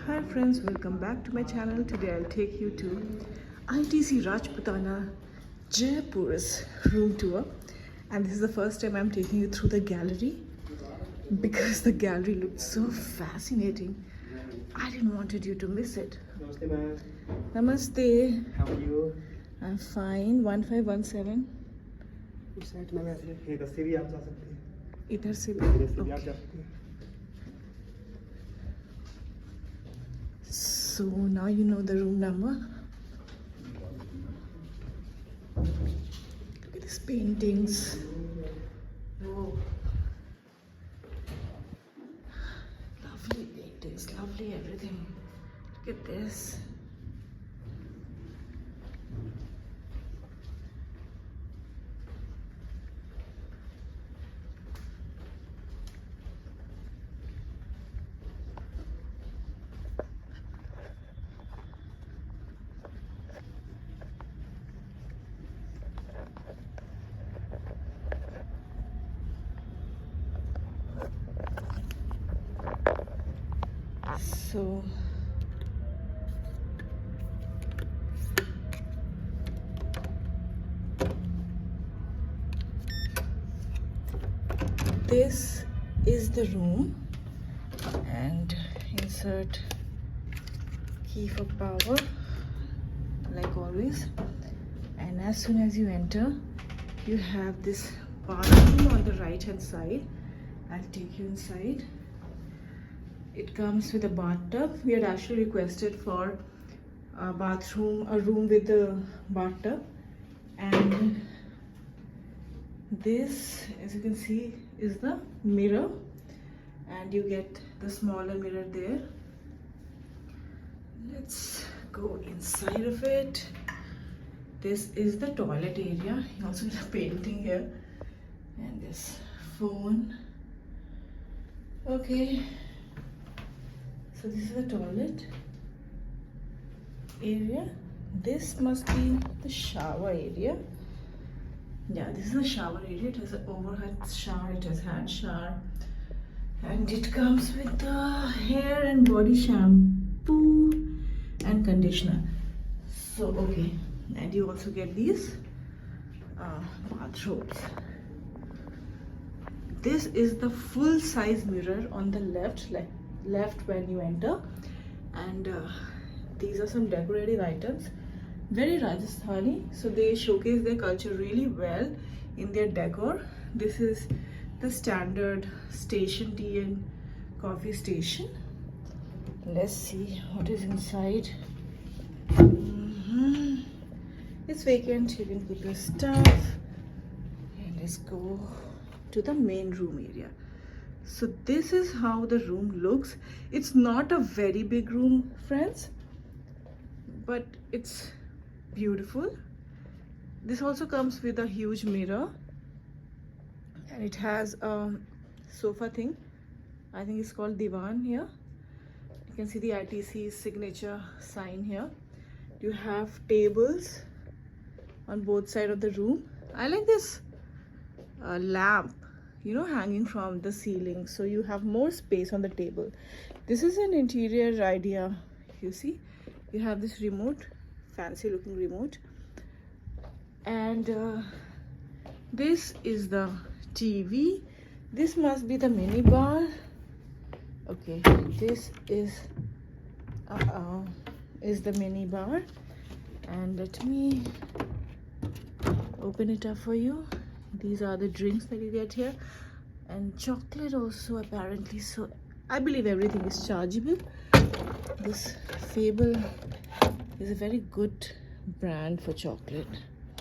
Hi friends, welcome back to my channel. Today I'll take you to ITC Rajputana Jaipur's room tour, and this is the first time I'm taking you through the gallery because the gallery looked so fascinating. I didn't wanted you to miss it. Namaste, ma'am. Namaste. How are you? I'm fine. 1517. उस side में वैसे इधर से भी आप जा सकते हैं. इधर से इधर भी. से भी आप Okay. जा सकते हैं. So now you know the room number. Look at these paintings. Oh. Lovely paintings, lovely everything. Look at this. So this is the room, and insert key for power like always. And as soon as you enter, you have this bathroom on the right hand side. I'll take you inside. It comes with a bathtub. We had actually requested for a room with a bathtub. And this, as you can see, is the mirror. And you get the smaller mirror there. Let's go inside of it. This is the toilet area. You also get a painting here. And this phone. Okay. So this is the toilet area. This must be the shower area. Yeah, this is the shower area. It has an overhead shower, it has hand shower. And it comes with the hair and body shampoo and conditioner. So, okay. And you also get these bathrobes. This is the full size mirror on the left when you enter, and these are some decorative items, very Rajasthani, so they showcase their culture really well in their decor. This is the standard station tea and coffee station. Let's see what is inside. It's vacant. You can put your stuff, and let's go to the main room area. So this is how the room looks. It's not a very big room, friends, but it's beautiful. This also comes with a huge mirror, and it has a sofa thing. I think it's called divan here. You can see the ITC signature sign here. You have tables on both sides of the room. I like this lamp, you know, hanging from the ceiling, so you have more space on the table. This is an interior idea. You see, you have this remote, fancy looking remote, and this is the TV. This must be the mini bar. Okay, this is the mini bar, and let me open it up for you. These are the drinks that you get here, and chocolate also apparently. So I believe everything is chargeable. This Fable is a very good brand for chocolate.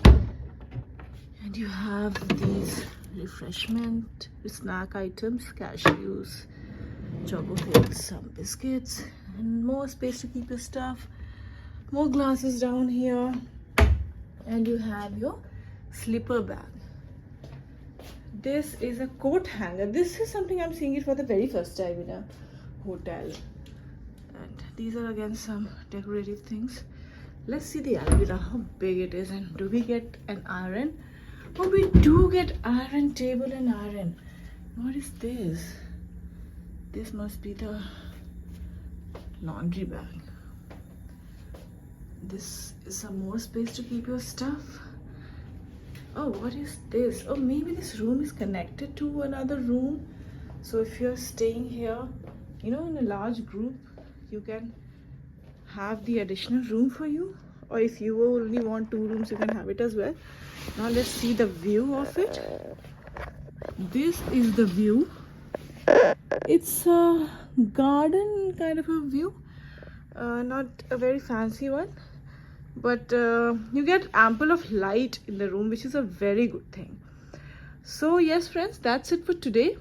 And you have these refreshment snack items, cashews, choco flakes, some biscuits, and more space to keep your stuff. More glasses down here, and you have your slipper bag. This is a coat hanger. This is something I'm seeing it for the very first time in a hotel. And these are again some decorative things. Let's see the almirah, how big it is, and do we get an iron? Oh, we do get iron table and iron. What is this? This must be the laundry bag. This is some more space to keep your stuff. Oh, what is this? Oh, maybe this room is connected to another room. So if you're staying here, in a large group, you can have the additional room for you. Or if you only want 2 rooms, you can have it as well. Now let's see the view of it. This is the view. It's a garden kind of a view. Not a very fancy one. But you get ample of light in the room, which is a very good thing. So yes friends, that's it for today.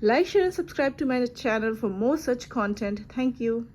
Like, share and subscribe to my channel for more such content. Thank you.